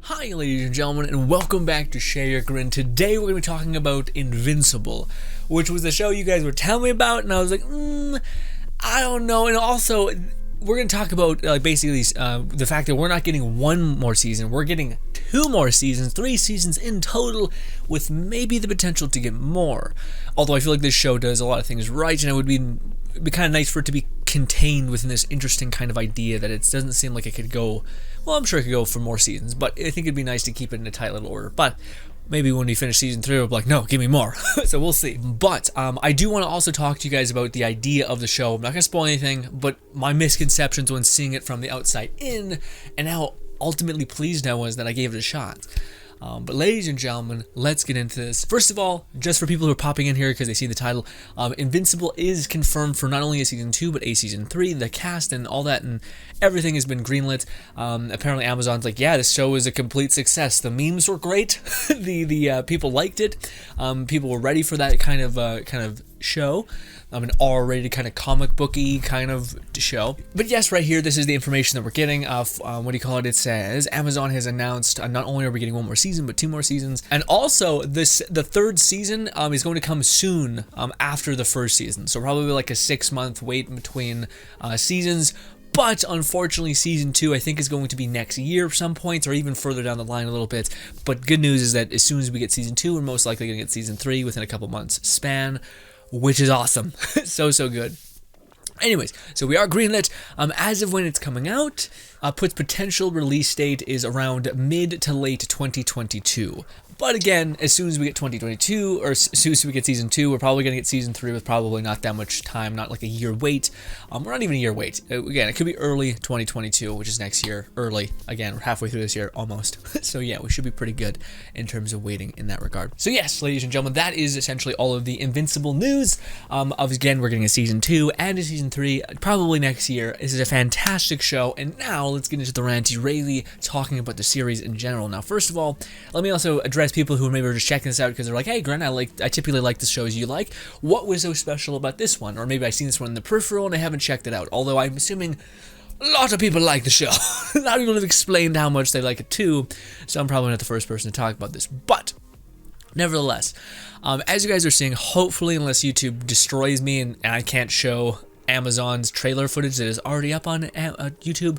Hi ladies and gentlemen, and welcome back to Share Your Grin. Today we're going to be talking about Invincible, which was the show you guys were telling me about, and I was like, I don't know. And also, we're going to talk about basically the fact that we're not getting one more season, we're getting 2 more seasons, 3 seasons in total, with maybe the potential to get more. Although I feel like this show does a lot of things right, and it would be kind of nice for it to be contained within this interesting kind of idea that it doesn't seem like it could go. Well, I'm sure it could go for more seasons, but I think it'd be nice to keep it in a tight little order. But maybe when we finish season 3, we'll be like, no, give me more. So we'll see. But I do want to also talk to you guys about the idea of the show. I'm not going to spoil anything, but my misconceptions when seeing it from the outside in, and how ultimately pleased I was that I gave it a shot. But ladies and gentlemen, let's get into this. First of all, just for people who are popping in here because they see the title, Invincible is confirmed for not only a season 2, but a season 3. The cast and all that and everything has been greenlit. Apparently Amazon's like, yeah, this show is a complete success. The memes were great. the people liked it. People were ready for that kind of show. An R-rated kind of comic booky kind of show. But yes, right here, this is the information that we're getting. It says Amazon has announced not only are we getting 1 more season, but 2 more seasons. And also, the 3rd season is going to come soon after the 1st season. So probably like a 6-month wait in between seasons. But unfortunately, season 2, I think, is going to be next year at some point, or even further down the line a little bit. But good news is that as soon as we get season 2, we're most likely going to get season 3 within a couple months span, which is awesome. so good. Anyways, so we are greenlit. As of when it's coming out, puts potential release date is around mid to late 2022. But again, as soon as we get 2022, or as soon as we get season 2, we're probably going to get season 3 with probably not that much time, not like a year wait. We're not even a year wait. Again, it could be early 2022, which is next year. Early. Again, we're halfway through this year, almost. So yeah, we should be pretty good in terms of waiting in that regard. So yes, ladies and gentlemen, that is essentially all of the Invincible news. Again, we're getting a season 2 and a season 3, probably next year. This is a fantastic show, and now let's get into the ranty Rayleigh talking about the series in general. Now, first of all, let me also address people who maybe are just checking this out because they're like, hey, Grin, I typically like the shows you like. What was so special about this one? Or maybe I've seen this one in the peripheral and I haven't checked it out. Although I'm assuming a lot of people like the show. A lot of people have explained how much they like it too, so I'm probably not the first person to talk about this. But nevertheless, as you guys are seeing, hopefully, unless YouTube destroys me and I can't show Amazon's trailer footage that is already up on YouTube,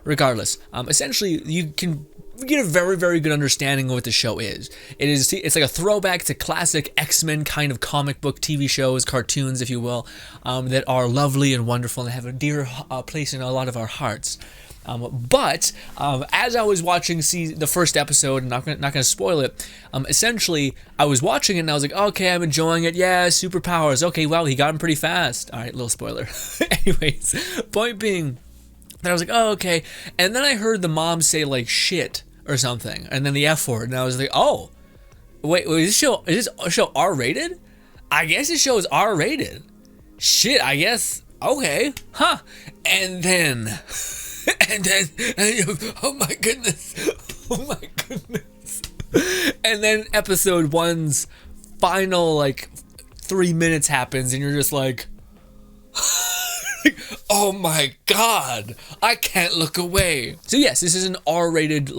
regardless, essentially you can get a very, very good understanding of what the show is. It's like a throwback to classic X-Men kind of comic book TV shows, cartoons, if you will, that are lovely and wonderful and have a dear place in a lot of our hearts. But as I was watching the first episode, and not gonna spoil it, essentially I was watching it and I was like, okay, I'm enjoying it. Yeah, superpowers. Okay, wow, he got him pretty fast. All right, little spoiler. Anyways, point being that I was like, oh, okay. And then I heard the mom say like shit or something, and then the F word, and I was like, oh, wait, is this show R-rated? I guess this show is R-rated. Shit, I guess. Okay, huh? And then, oh my goodness, and then episode 1's final 3 minutes happens, and you're just like, oh my god, I can't look away. So yes, this is an R-rated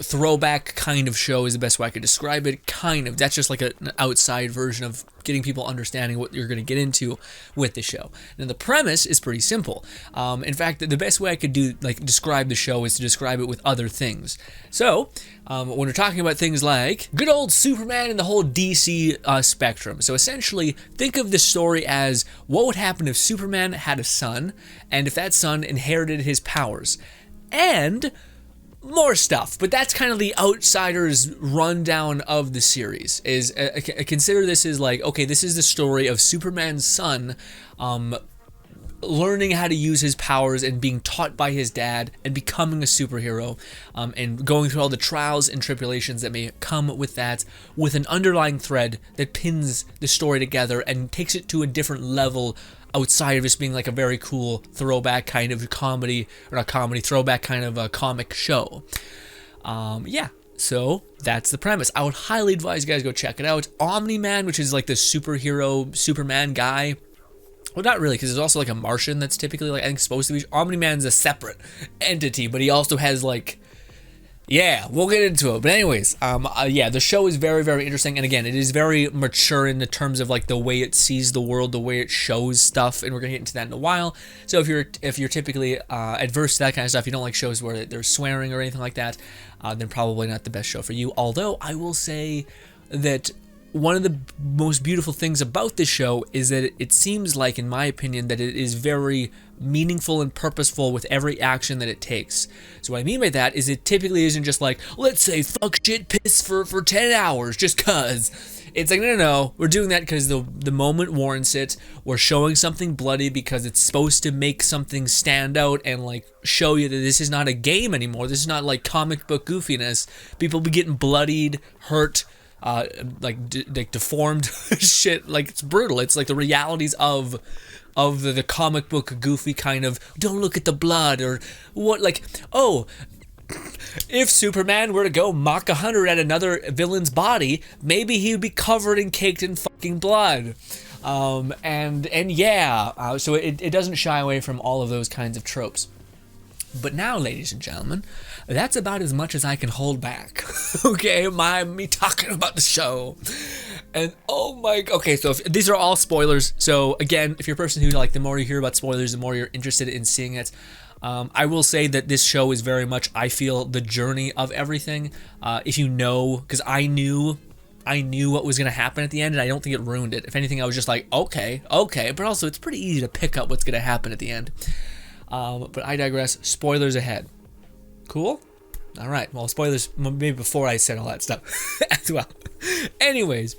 throwback kind of show is the best way I could describe it. Kind of. That's just like an outside version of getting people understanding what you're going to get into with the show. Now the premise is pretty simple. In fact, the best way I could describe the show is to describe it with other things. So when we're talking about things like good old Superman and the whole DC spectrum. So essentially, think of the story as what would happen if Superman had a son, and if that son inherited his powers, and more stuff. But that's kind of the outsider's rundown of the series. Is consider this as okay, this is the story of Superman's son learning how to use his powers and being taught by his dad and becoming a superhero, and going through all the trials and tribulations that may come with that, with an underlying thread that pins the story together and takes it to a different level outside of just being a very cool throwback kind of comedy, or not comedy, throwback kind of a comic show. Yeah, so that's the premise. I would highly advise you guys go check it out. Omni-Man, which is the superhero Superman guy. Well, not really, because there's also a Martian that's typically I think supposed to be. Omni-Man's a separate entity, but he also has Yeah, we'll get into it. But anyways, yeah, the show is very, very interesting, and again, it is very mature in the terms of like the way it sees the world, the way it shows stuff, and we're gonna get into that in a while. So if you're typically adverse to that kind of stuff, you don't like shows where there's swearing or anything like that, then probably not the best show for you. Although I will say that one of the most beautiful things about this show is that it seems like, in my opinion, that it is very meaningful and purposeful with every action that it takes. So what I mean by that is it typically isn't just like, let's say fuck, shit, piss for 10 hours just cuz. It's like, no, we're doing that because the moment warrants it. We're showing something bloody because it's supposed to make something stand out and like show you that this is not a game anymore. This is not like comic book goofiness. People be getting bloodied, hurt, like deformed shit. Like, it's brutal. It's like the realities of the comic book goofy kind of, don't look at the blood, or what, like, oh, if Superman were to go Mach 100 at another villain's body, maybe he would be covered and caked in fucking blood. And yeah, so it doesn't shy away from all of those kinds of tropes. But now, ladies and gentlemen, that's about as much as I can hold back. Okay, me talking about the show. And oh my, okay, so these are all spoilers. So again, if you're a person who, like, the more you hear about spoilers, the more you're interested in seeing it. I will say that this show is very much, I feel, the journey of everything. If you know, because I knew what was going to happen at the end, and I don't think it ruined it. If anything, I was just like, okay, but also it's pretty easy to pick up what's going to happen at the end. But I digress. Spoilers ahead. Cool? All right. Well, spoilers maybe before I said all that stuff as well. Anyways,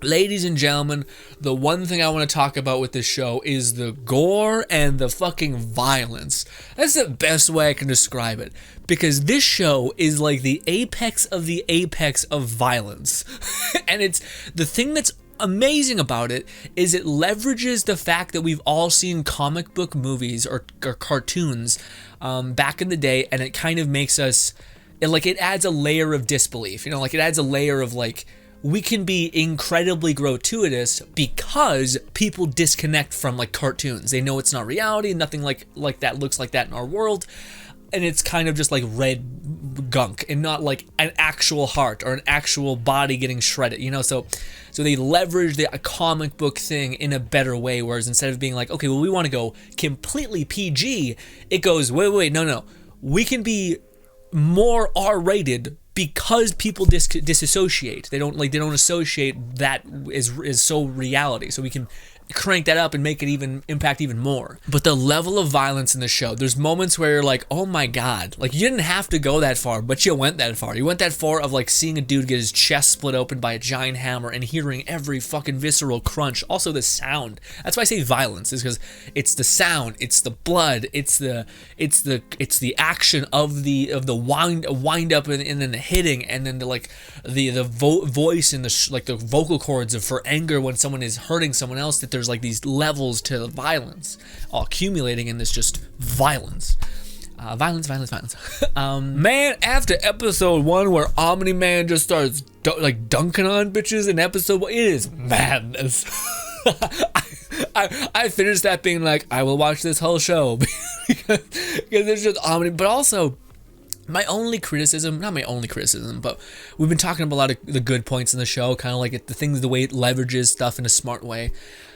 ladies and gentlemen, the one thing I want to talk about with this show is the gore and the fucking violence. That's the best way I can describe it. Because this show is like the apex of violence. And it's the thing that's amazing about it is it leverages the fact that we've all seen comic book movies or cartoons back in the day, and it kind of makes us, it adds a layer of disbelief, like it adds a layer of like, we can be incredibly gratuitous because people disconnect from like cartoons. They know it's not reality, nothing like that looks like that in our world. And it's kind of just like red gunk and not like an actual heart or an actual body getting shredded, so they leverage the comic book thing in a better way, whereas instead of being like, okay, well, we want to go completely PG, it goes, wait, no, we can be more R-rated because people disassociate. They don't associate that is so reality, so we can crank that up and make it impact even more. But the level of violence in the show, there's moments where you're like, oh my god, like, you didn't have to go that far, but you went that far. You went that far of like seeing a dude get his chest split open by a giant hammer and hearing every fucking visceral crunch. Also the sound. That's why I say violence, is because it's the sound, it's the blood, it's the action of the wind up and then the hitting, and then the voice and the vocal cords for anger when someone is hurting someone else, that there's like these levels to the violence all accumulating in this just violence. Violence. Man, after episode 1 where Omni-Man just starts dunking on bitches in episode 1, it is madness. I finished that being like, I will watch this whole show because it's just Omni. But also, not my only criticism, but we've been talking about a lot of the good points in the show, kind of like the way it leverages stuff in a smart way.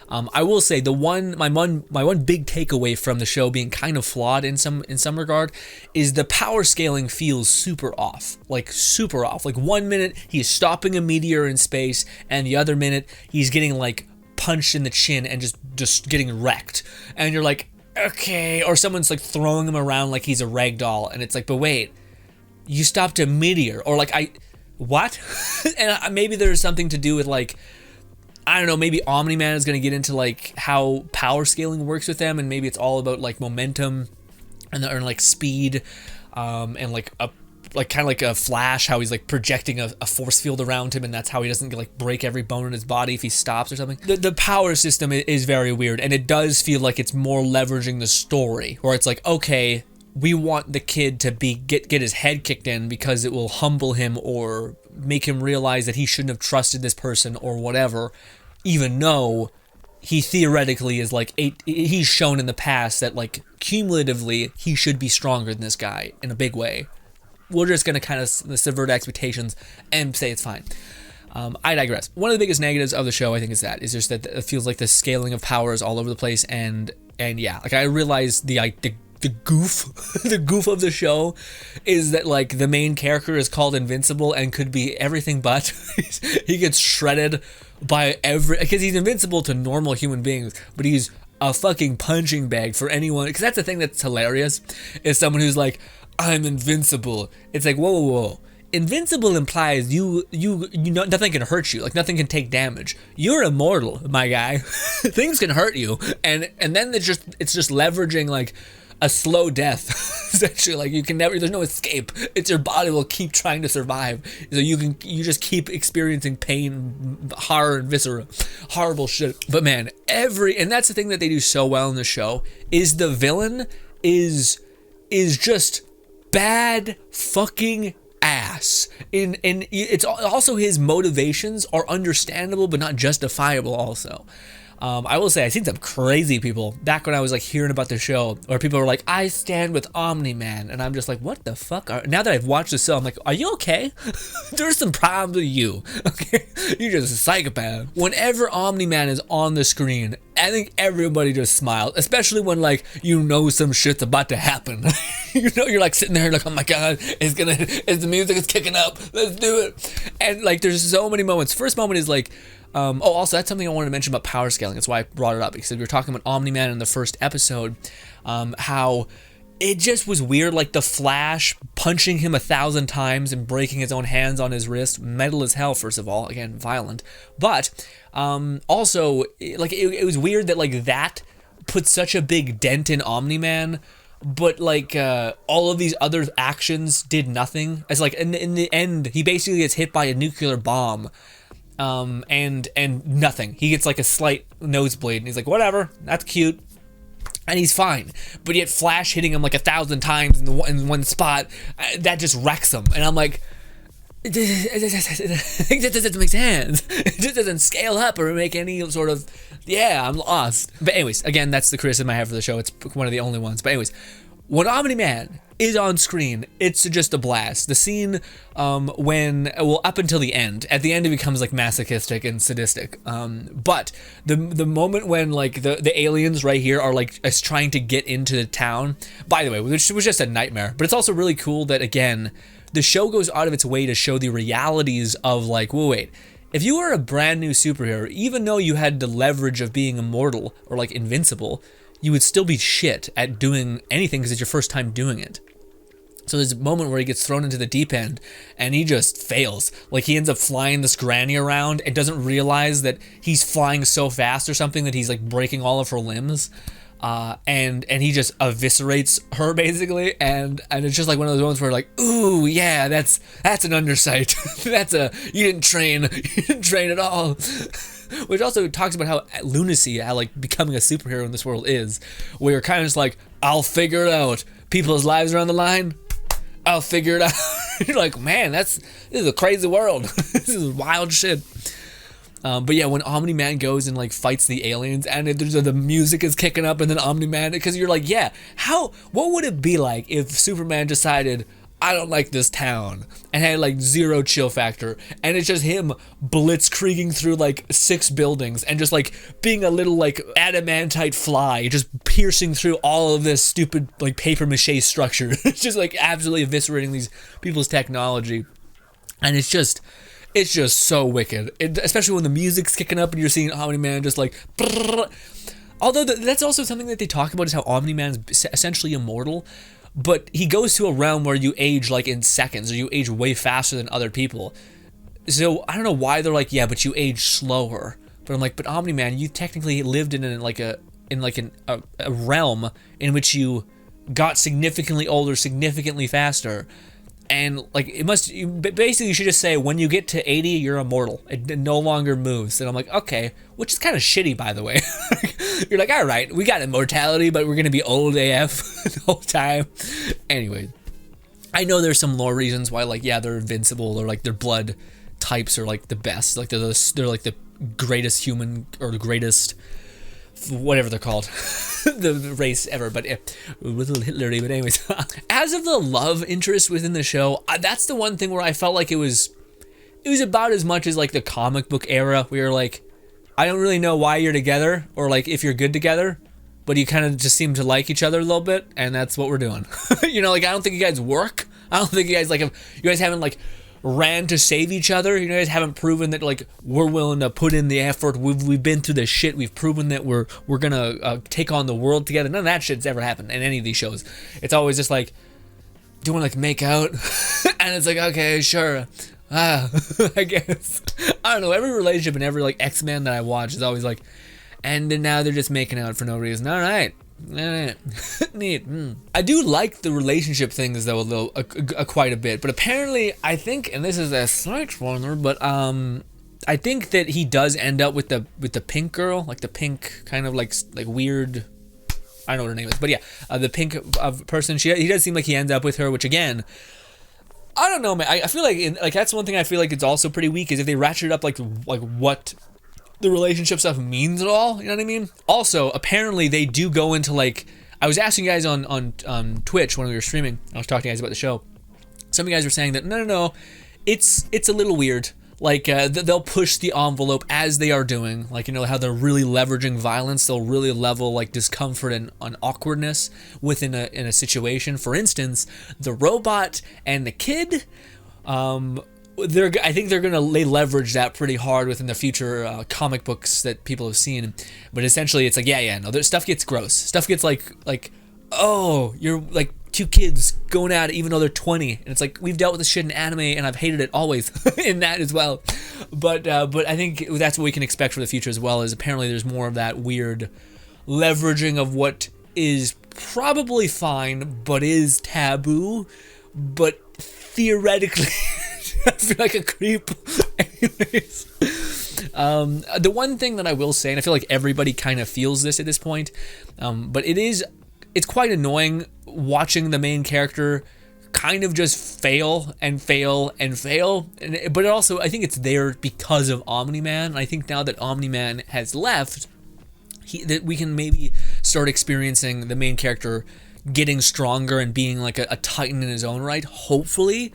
I will say my one big takeaway from the show being kind of flawed in some regard is the power scaling feels super off. Like 1 minute he's stopping a meteor in space, and the other minute he's getting like punched in the chin and just getting wrecked, and you're like, okay, or someone's like throwing him around like he's a rag doll, and it's like, but wait, you stopped a meteor, or like what? And maybe there's something to do with like, I don't know, maybe Omni-Man is going to get into like how power scaling works with them, and maybe it's all about like momentum and like speed, and like kind of like a Flash, how he's like projecting a force field around him, and that's how he doesn't like break every bone in his body if he stops or something. The power system is very weird, and it does feel like it's more leveraging the story, where it's like, okay, we want the kid to get his head kicked in because it will humble him or make him realize that he shouldn't have trusted this person or whatever, even though he theoretically is like he's shown in the past that like cumulatively he should be stronger than this guy in a big way. we're just gonna kind of subvert expectations and say it's fine. I digress. One of the biggest negatives of the show, I think, is just that it feels like the scaling of power is all over the place, and yeah, like I realize the goof the goof of the show is that like the main character is called Invincible and could be everything but. He gets shredded by because he's invincible to normal human beings, but he's a fucking punching bag for anyone, because that's the thing that's hilarious, is someone who's like, I'm invincible. It's like, whoa. Invincible implies you know nothing can hurt you, like nothing can take damage. You're immortal, my guy. Things can hurt you, and then it's just leveraging like a slow death. Essentially, like you can never, there's no escape. It's your body will keep trying to survive, so you just keep experiencing pain, horror, and viscera, horrible shit. But man, and that's the thing that they do so well in the show, is the villain is just bad fucking ass. And it's also, his motivations are understandable but not justifiable also. I will say, I've seen some crazy people back when I was like hearing about the show, where people were like, I stand with Omni-Man, and I'm just like, what the fuck? Now that I've watched the show, I'm like, are you okay? There's some problems with you, okay? You're just a psychopath. Whenever Omni-Man is on the screen, I think everybody just smiles, especially when like you know some shit's about to happen. You know, you're like sitting there like, oh my god, it's the music is kicking up, let's do it. And like there's so many moments. First moment is like, also that's something I wanted to mention about power scaling. That's why I brought it up, because we were talking about Omni-Man in the first episode, how it just was weird, like the Flash punching him 1,000 times and breaking his own hands on his wrist. Metal as hell, first of all, again, violent. But also, like it was weird that like that put such a big dent in Omni-Man, but like all of these other actions did nothing. As like in the end, he basically gets hit by a nuclear bomb. And nothing. He gets like a slight nosebleed, and he's like, whatever, that's cute, and he's fine. But yet Flash hitting him like 1,000 times in one spot, that just wrecks him. And I'm like, it just doesn't make sense. It just doesn't scale up or make any sort of, I'm lost. But anyways, again, that's the criticism I have for the show. It's one of the only ones. But anyways, when Omni-Man is on screen, it's just a blast. The scene up until the end. At the end, it becomes like masochistic and sadistic. But the moment when like the aliens right here are like trying to get into the town, by the way, which was just a nightmare. But it's also really cool that, again, the show goes out of its way to show the realities of like, wait, if you were a brand new superhero, even though you had the leverage of being immortal or like invincible, you would still be shit at doing anything because it's your first time doing it. So there's a moment where he gets thrown into the deep end and he just fails. Like he ends up flying this granny around and doesn't realize that he's flying so fast or something that he's like breaking all of her limbs. And he just eviscerates her basically, and it's just like one of those moments where like, ooh yeah, that's an undersight. You didn't train at all. Which also talks about how lunacy, how like becoming a superhero in this world is, where you're kind of just like, I'll figure it out. People's lives are on the line, I'll figure it out. You're like, man, this is a crazy world. This is wild shit. But yeah, when Omni-Man goes and like fights the aliens, and the music is kicking up, and then Omni-Man, because you're like, yeah, what would it be like if Superman decided, I don't like this town, and had like zero chill factor, and it's just him blitzkrieging through like 6 buildings and just like being a little like adamantite fly, just piercing through all of this stupid like paper mache structure. It's just like absolutely eviscerating these people's technology, and it's just so wicked, especially when the music's kicking up and you're seeing Omni-Man just like brrr. Although that's also something that they talk about, is how Omni-Man's essentially immortal, but he goes to a realm where you age like in seconds, or you age way faster than other people. So I don't know why they're like, yeah, but you age slower. But I'm like, but Omni-Man, you technically lived in a realm in which you got significantly older, significantly faster. And like basically you should just say, when you get to 80, you're immortal. It no longer moves. And I'm like, okay, which is kind of shitty, by the way. You're like, all right, we got immortality, but we're gonna be old AF the whole time. Anyway, I know there's some lore reasons why, like, yeah, they're invincible, or like their blood types are like the best, like they're like the greatest human, or the greatest whatever they're called, the race ever, but with a little Hitlery. But anyways, as of the love interest within the show, that's the one thing where I felt like it was about as much as like the comic book era. We were like, I don't really know why you're together or like if you're good together, but you kind of just seem to like each other a little bit, and that's what we're doing. You know, like I don't think you guys work. I don't think you guys you guys haven't like ran to save each other. You guys haven't proven that like we're willing to put in the effort. We've been through the shit. We've proven that we're gonna take on the world together. None of that shit's ever happened in any of these shows. It's always just like, do you want to like make out? And it's like, okay, sure. I guess. I don't know. Every relationship and every like X-Men that I watch is always like, and then now they're just making out for no reason. All right. Neat. I do like the relationship things though, quite a bit. But apparently, I think, and this is a slight spoiler, but I think that he does end up with the pink girl, like the pink kind of like weird. I don't know what her name is, but yeah, the pink person. He does seem like he ends up with her, which again, I don't know, man. I feel like that's one thing I feel like it's also pretty weak is if they ratchet it up like what the relationship stuff means at all, you know what I mean? Also, apparently they do go into like, I was asking you guys on Twitch when we were streaming, I was talking to you guys about the show. Some of you guys were saying that no, it's a little weird. Like they'll push the envelope as they are doing, like, you know, how they're really leveraging violence. They'll really level like discomfort and awkwardness within a situation. For instance, the robot and the kid, I think they leverage that pretty hard within the future comic books that people have seen. But essentially, it's like no, stuff gets gross. Stuff gets like, oh, you're like two kids going at it even though they're 20, and it's like, we've dealt with this shit in anime, and I've hated it always in that as well. But I think that's what we can expect for the future as well. Is apparently there's more of that weird leveraging of what is probably fine but is taboo, but theoretically. I feel like a creep. Anyways, the one thing that I will say, and I feel like everybody kind of feels this at this point, but it's quite annoying watching the main character kind of just fail and fail and fail. But it also, I think it's there because of Omni-Man. And I think now that Omni-Man has left, that we can maybe start experiencing the main character getting stronger and being like a titan in his own right, hopefully.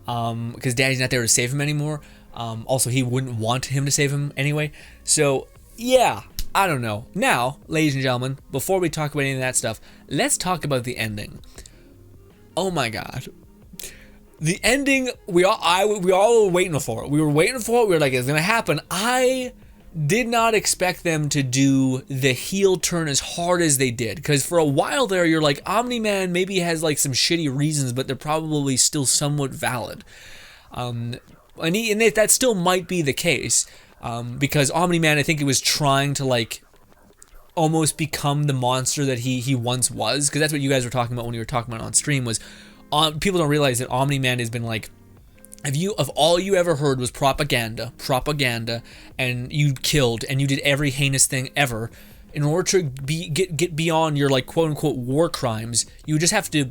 Because Daddy's not there to save him anymore. Also, he wouldn't want him to save him anyway. So, yeah, I don't know. Now, ladies and gentlemen, before we talk about any of that stuff, let's talk about the ending. Oh my God. The ending, we all were waiting for it. We were waiting for it. We were like, it's going to happen. I did not expect them to do the heel turn as hard as they did, because for a while there you're like, Omni-Man maybe has like some shitty reasons, but they're probably still somewhat valid, and that still might be the case, because Omni-Man, I think it was trying to like almost become the monster that he once was, because that's what you guys were talking about when you were talking about on stream, was people don't realize that Omni-Man has been like, if all you ever heard was propaganda, and you killed and you did every heinous thing ever, in order to get beyond your like quote unquote war crimes, you just have to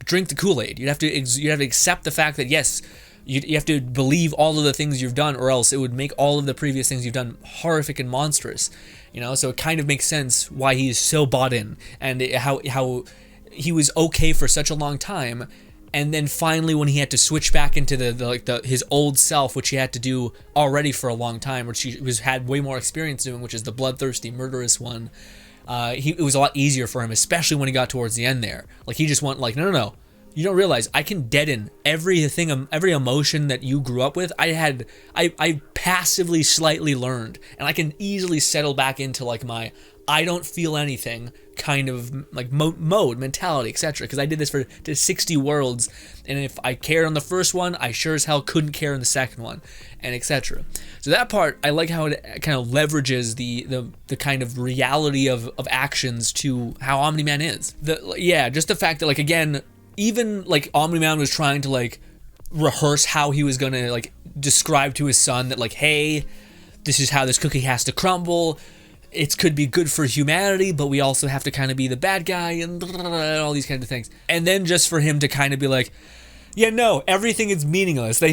drink the Kool-Aid. You'd have to accept the fact that yes, you have to believe all of the things you've done, or else it would make all of the previous things you've done horrific and monstrous. You know, so it kind of makes sense why he is so bought in, and how he was okay for such a long time. And then finally, when he had to switch back into his old self, which he had to do already for a long time, which he had way more experience doing, which is the bloodthirsty, murderous one, it was a lot easier for him, especially when he got towards the end there. Like, he just went like, no, you don't realize I can deaden everything, every emotion that you grew up with. I passively slightly learned, and I can easily settle back into like my I don't feel anything kind of like mode mentality, etc. Because I did this to 60 worlds, and if I cared on the first one, I sure as hell couldn't care on the second one, and etc. So that part, I like how it kind of leverages the kind of reality of actions to how Omni-Man is. Just the fact that, like, again, even like Omni-Man was trying to like rehearse how he was gonna like describe to his son that like, hey, this is how this cookie has to crumble. It could be good for humanity, but we also have to kind of be the bad guy and all these kinds of things. And then just for him to kind of be like, Yeah, no, everything is meaningless. They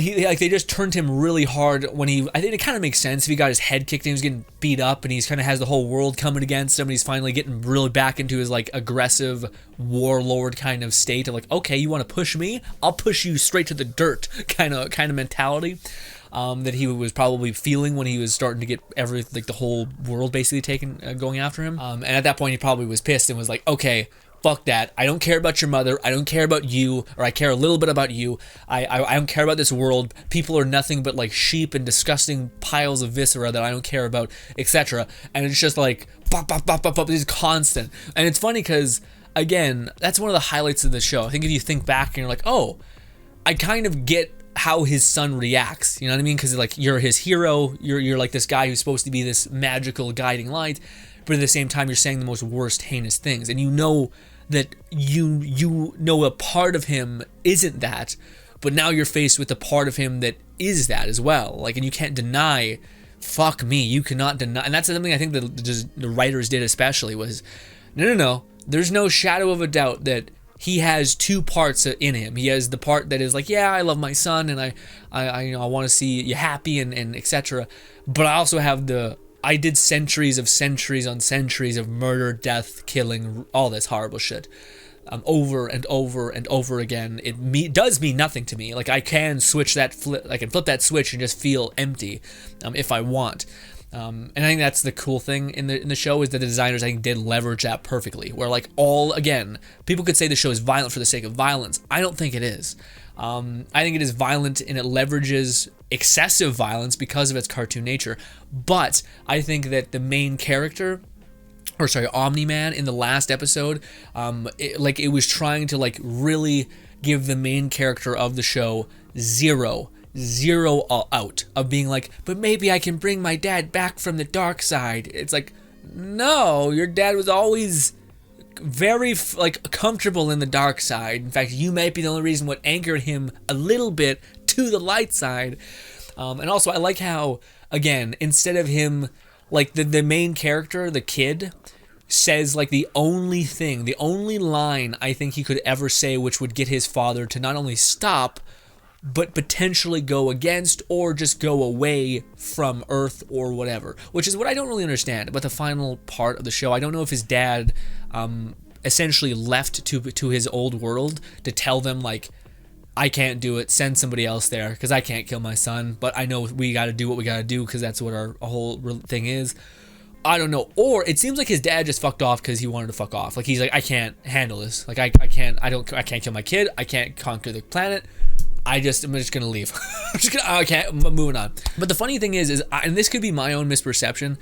just turned him really hard when I think it kind of makes sense if he got his head kicked and he was getting beat up and he's kind of has the whole world coming against him and he's finally getting really back into his like aggressive warlord kind of state of like, okay, you want to push me? I'll push you straight to the dirt kind of mentality. That he was probably feeling when he was starting to get the whole world basically going after him. And at that point he probably was pissed and was like, okay, fuck that. I don't care about your mother. I don't care about you, or I care a little bit about you. I don't care about this world. People are nothing but like sheep and disgusting piles of viscera that I don't care about, etc. And it's just like, bop, bop, bop, bop, bop. It's constant. And it's funny because, again, that's one of the highlights of the show. I think if you think back and you're like, oh, I kind of get how his son reacts, you know what I mean? Because like you're his hero, you're like this guy who's supposed to be this magical guiding light, but at the same time you're saying the most worst heinous things, and you know that you know a part of him isn't that, but now you're faced with a part of him that is that as well, like, and you can't deny. Fuck me, you cannot deny. And that's something I think that the writers did especially was, no, there's no shadow of a doubt that he has two parts in him. He has the part that is like, yeah, I love my son and I want to see you happy and etc. But I also have I did centuries on centuries of murder, death, killing, all this horrible shit, over and over and over again. It does mean nothing to me. Like I can flip that switch and just feel empty, if I want. And I think that's the cool thing in the show is that the designers, I think, did leverage that perfectly. Where like again, people could say the show is violent for the sake of violence. I don't think it is. I think it is violent and it leverages excessive violence because of its cartoon nature. But I think that the main character, Omni-Man in the last episode, it was trying to like really give the main character of the show zero out of being like, but maybe I can bring my dad back from the dark side. It's like, no, your dad was always very comfortable in the dark side. In fact, you might be the only reason what anchored him a little bit to the light side. And also I like how, again, instead of him, like the main character, the kid, says like the only line I think he could ever say which would get his father to not only stop but potentially go against or just go away from Earth or whatever, which is what I don't really understand about the final part of the show. I don't know if his dad essentially left to his old world to tell them like, I can't do it, send somebody else there because I can't kill my son, but I know we got to do what we got to do because that's what our whole thing is. I don't know. Or it seems like his dad just fucked off because he wanted to fuck off. Like he's like, I can't handle this. Like I can't kill my kid. I can't conquer the planet. I'm just gonna leave. I'm moving on. But the funny thing is and this could be my own misperception,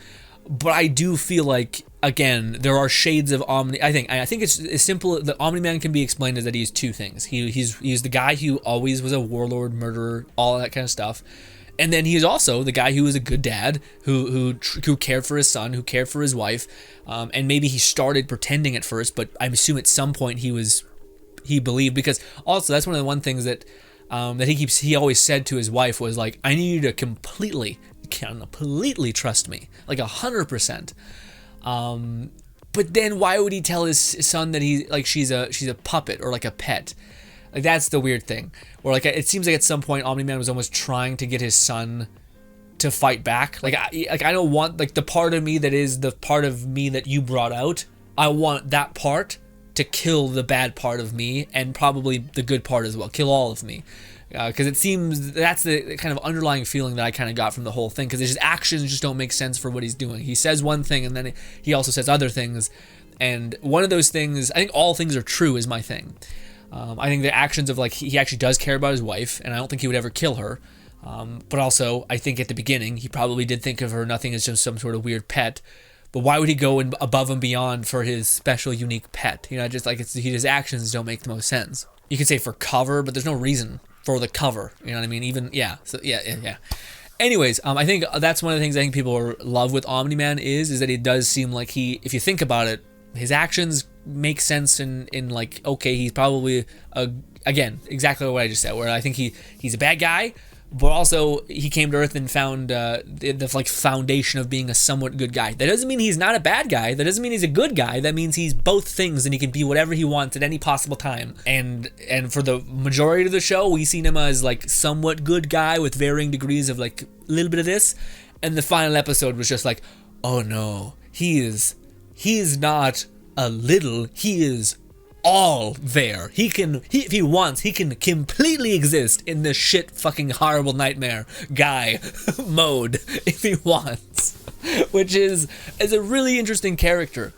but I do feel like, again, there are shades of Omni. I think it's as simple that Omni-Man can be explained as that he's two things. He's the guy who always was a warlord, murderer, all that kind of stuff. And then he's also the guy who was a good dad, who cared for his son, who cared for his wife, and maybe he started pretending at first, but I assume at some point he believed, because also that's one of the one things that he always said to his wife was like, I need you to completely trust me, like 100%. But then why would he tell his son that she's a puppet or like a pet? Like that's the weird thing. Or like it seems like at some point Omni-Man was almost trying to get his son to fight back. Like I don't want like the part of me that is the part of me that you brought out. I want that part to kill the bad part of me and probably the good part as well. Kill all of me. Because it seems that's the kind of underlying feeling that I kind of got from the whole thing, because his actions just don't make sense for what he's doing. He says one thing and then he also says other things, and one of those things, I think all things are true, is my thing. I think the actions of like he actually does care about his wife, and I don't think he would ever kill her. But also I think at the beginning he probably did think of her nothing as just some sort of weird pet. But why would he go above and beyond for his special unique pet? You know, just like his actions don't make the most sense. You could say for cover, but there's no reason for the cover, you know what I mean? Even, yeah, so yeah. Anyways, I think that's one of the things I think people love with Omni-Man is that it does seem like if you think about it, his actions make sense in like, okay, he's probably, again, exactly what I just said, where I think he's a bad guy, but also he came to Earth and found the like foundation of being a somewhat good guy. That doesn't mean he's not a bad guy. That doesn't mean he's a good guy. That means he's both things, and he can be whatever he wants at any possible time. And for the majority of the show, we've seen him as like somewhat good guy with varying degrees of like a little bit of this. And the final episode was just like, oh no, he is not a little, he is all there. If he wants, he can completely exist in this shit fucking horrible nightmare guy mode if he wants, which is a really interesting character.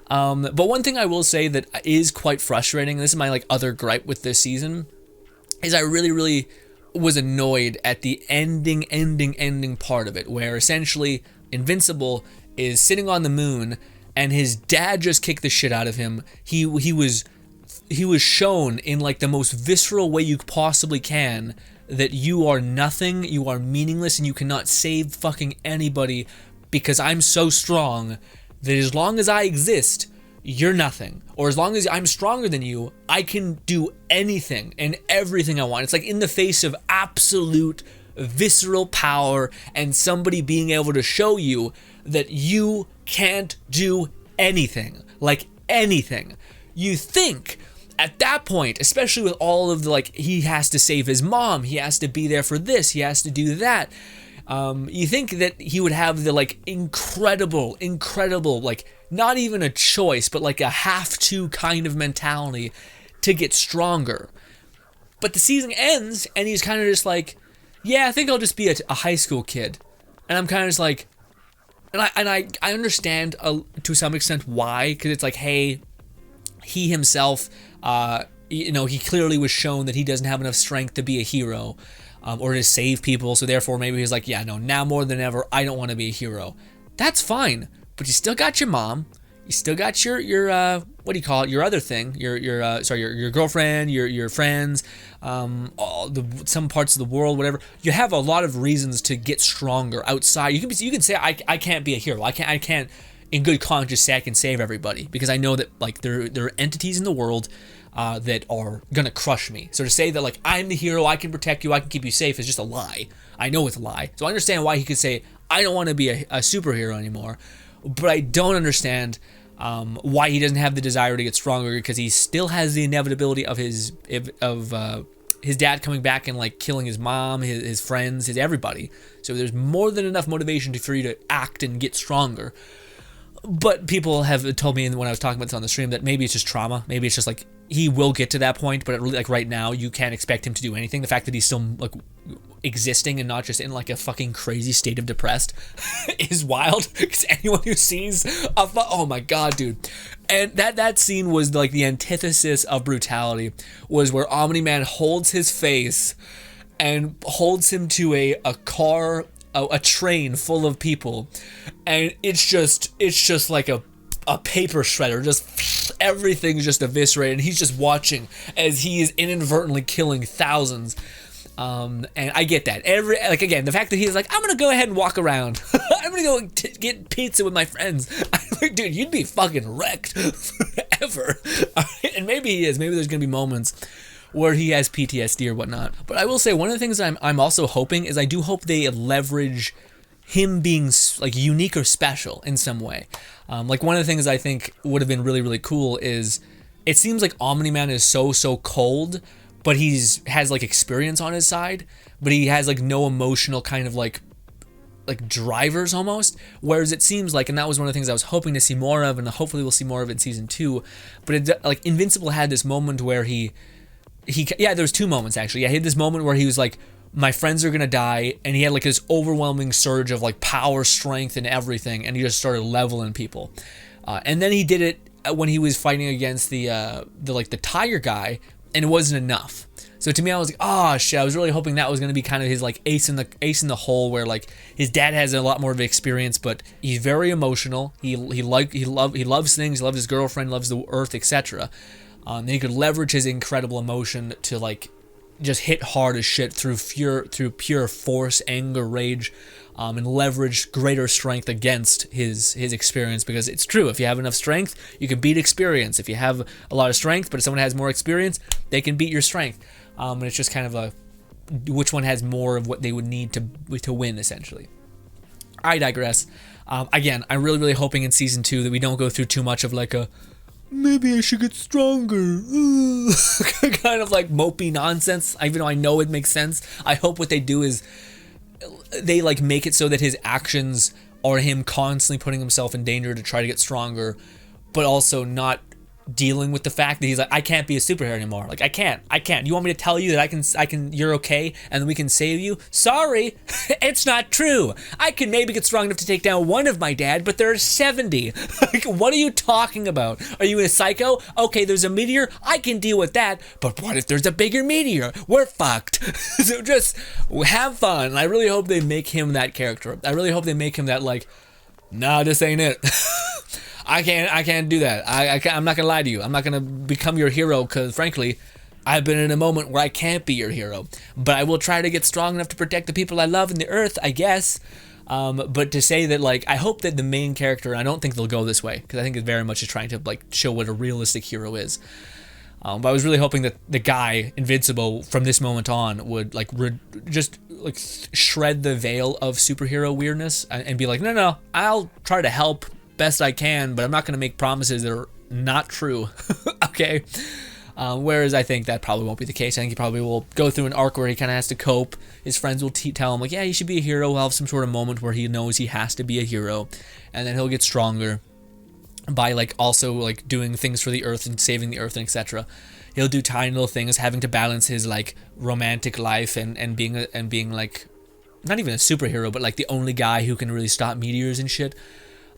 But one thing I will say that is quite frustrating, and this is my like other gripe with this season, is I really was annoyed at the ending part of it, where essentially Invincible is sitting on the moon and his dad just kicked the shit out of him. He was shown in like the most visceral way you possibly can that you are nothing, you are meaningless, and you cannot save fucking anybody because I'm so strong that as long as I exist, you're nothing. Or as long as I'm stronger than you, I can do anything and everything I want. It's like in the face of absolute visceral power and somebody being able to show you that you can't do anything, like anything. You think at that point, especially with all of the like, he has to save his mom, he has to be there for this, he has to do that. You think that he would have the like incredible, like not even a choice, but like a have to kind of mentality to get stronger. But the season ends and he's kind of just like, yeah, I think I'll just be a high school kid. And I'm kind of just like, and I understand to some extent why, because it's like, hey, he himself, he clearly was shown that he doesn't have enough strength to be a hero, or to save people, so therefore maybe he's like, yeah, no, now more than ever, I don't want to be a hero. That's fine, but you still got your mom, you still got your what do you call it, your other thing, your girlfriend, your friends, some parts of the world, whatever. You have a lot of reasons to get stronger outside. You can say I can't be a hero. I can't in good conscience say I can save everybody, because I know that like there are entities in the world that are gonna crush me. So to say that like I'm the hero, I can protect you, I can keep you safe is just a lie. I know it's a lie. So I understand why he could say I don't want to be a superhero anymore, but I don't understand why he doesn't have the desire to get stronger, because he still has the inevitability of his dad coming back and like killing his mom, his friends, his everybody. So there's more than enough motivation for you to act and get stronger. But people have told me when I was talking about this on the stream that maybe it's just trauma. Maybe it's just like he will get to that point, but like right now you can't expect him to do anything. The fact that he's still like existing and not just in like a fucking crazy state of depressed is wild. Because anyone who sees oh my god, dude. And that scene was like the antithesis of brutality, was where Omni-Man holds his face and holds him to a car, a train full of people, and it's just like a paper shredder, just everything's just eviscerated, and he's just watching as he is inadvertently killing thousands. And I get that. Again, the fact that he's like, I'm gonna go ahead and walk around. I'm gonna go get pizza with my friends. I'm like, dude, you'd be fucking wrecked forever. And maybe he is. Maybe there's gonna be moments where he has PTSD or whatnot. But I will say one of the things I'm also hoping is I do hope they leverage him being like unique or special in some way. Like one of the things I think would have been really cool is it seems like Omni-Man is so cold, but has like experience on his side, but he has like no emotional kind of like drivers almost. Whereas it seems like, and that was one of the things I was hoping to see more of, and hopefully we'll see more of it in season 2. But like Invincible had this moment where there was 2 moments actually. Yeah, he had this moment where he was like, my friends are gonna die, and he had like this overwhelming surge of like power, strength, and everything, and he just started leveling people. And then he did it when he was fighting against the tiger guy, and it wasn't enough. So to me, I was like, oh shit, I was really hoping that was gonna be kind of his like ace in the hole, where like his dad has a lot more of experience, but he's very emotional. He loves things, he loves his girlfriend, loves the earth, etc. And he could leverage his incredible emotion to like just hit hard as shit through pure force, anger, rage, and leverage greater strength against his experience. Because it's true, if you have enough strength, you can beat experience. If you have a lot of strength, but if someone has more experience, they can beat your strength. And it's just kind of which one has more of what they would need to win, essentially. I digress. Again, I'm really, really hoping in season 2 that we don't go through too much of like a maybe I should get stronger kind of like mopey nonsense, even though I know it makes sense. I hope what they do is they like make it so that his actions are him constantly putting himself in danger to try to get stronger, but also not dealing with the fact that he's like, I can't be a superhero anymore. Like I can't. You want me to tell you that I can you're okay and then we can save you? Sorry, it's not true. I can maybe get strong enough to take down one of my dad, but there are 70. Like, what are you talking about? Are you a psycho? Okay, there's a meteor. I can deal with that. But what if there's a bigger meteor? We're fucked. So just have fun. I really hope they make him that character. I really hope they make him that like, nah, this ain't it. I can't do that. I'm not gonna lie to you. I'm not gonna become your hero because, frankly, I've been in a moment where I can't be your hero. But I will try to get strong enough to protect the people I love in the earth, I guess. But to say that, like, I hope that the main character, I don't think they'll go this way because I think it's very much just trying to like show what a realistic hero is. But I was really hoping that the guy, Invincible, from this moment on would like just like shred the veil of superhero weirdness and be like, no, I'll try to help best I can, but I'm not going to make promises that are not true. Okay. Whereas I think that probably won't be the case. I think he probably will go through an arc where he kind of has to cope. His friends will tell him like, yeah, you should be a hero. He'll have some sort of moment where he knows he has to be a hero, and then he'll get stronger by like also like doing things for the earth and saving the earth and etc. He'll do tiny little things, having to balance his like romantic life and being like not even a superhero, but like the only guy who can really stop meteors and shit.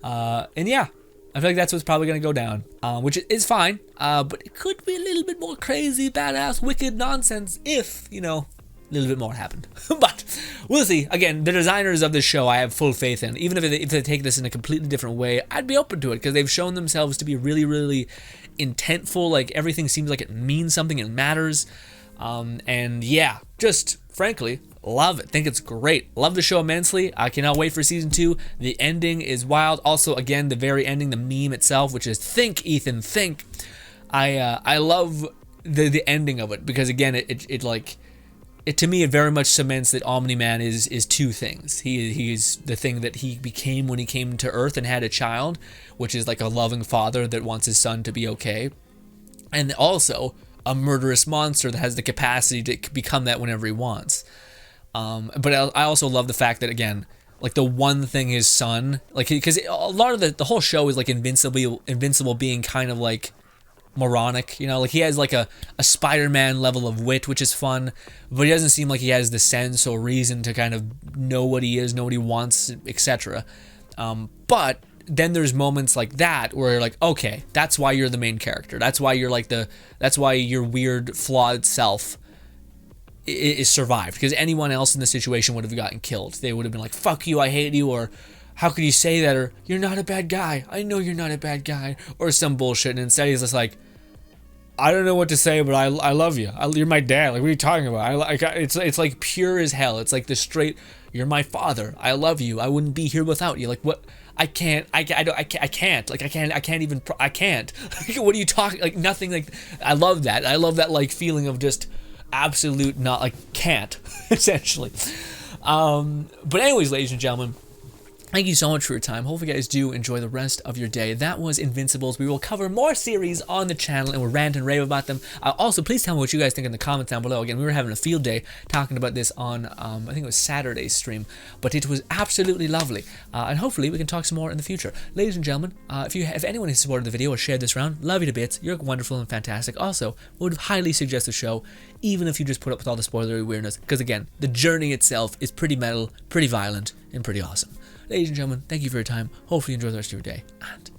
And yeah, I feel like that's what's probably going to go down, which is fine, but it could be a little bit more crazy, badass, wicked nonsense if, you know, a little bit more happened. But we'll see. Again, the designers of this show I have full faith in. Even if they take this in a completely different way, I'd be open to it because they've shown themselves to be really, really intentful. Like, everything seems like it means something and matters. And yeah, just frankly, love it. Think it's great. Love the show immensely. I cannot wait for season 2. The ending is wild. Also, again, the very ending, the meme itself, which is think, Ethan, think. I love the ending of it because again, it to me it very much cements that Omni-Man is two things. He is the thing that he became when he came to Earth and had a child, which is like a loving father that wants his son to be okay, and also a murderous monster that has the capacity to become that whenever he wants. But I also love the fact that, again, like the one thing his son, like, because a lot of the whole show is like Invincible being kind of like moronic, you know, like he has like a Spider-Man level of wit, which is fun, but he doesn't seem like he has the sense or reason to kind of know what he is, know what he wants, etc. But then there's moments like that where you're like, okay, that's why you're the main character. That's why you're like that's why your weird, flawed self is survived, because anyone else in the situation would have gotten killed. They would have been like, fuck you, I hate you, or how could you say that, or you're not a bad guy, I know you're not a bad guy, or some bullshit. And instead he's just like, I don't know what to say, but I love you. You're my dad. Like, what are you talking about? It's like pure as hell. It's like the straight, you're my father, I love you, I wouldn't be here without you. Like, what? I can't. Like, I can't. Like, what are you talking? Like, nothing. Like, I love that. I love that like feeling of just absolute not like can't essentially. But anyways, ladies and gentlemen, thank you so much for your time. Hopefully you guys do enjoy the rest of your day. That was Invincibles. We will cover more series on the channel and we'll rant and rave about them. Also, please tell me what you guys think in the comments down below. Again, we were having a field day talking about this on, I think it was Saturday's stream, but it was absolutely lovely. And hopefully we can talk some more in the future. Ladies and gentlemen, if anyone has supported the video or shared this around, love you to bits. You're wonderful and fantastic. Also, would highly suggest the show, even if you just put up with all the spoilery weirdness, because again, the journey itself is pretty metal, pretty violent, and pretty awesome. Ladies and gentlemen, thank you for your time. Hopefully you enjoy the rest of your day, and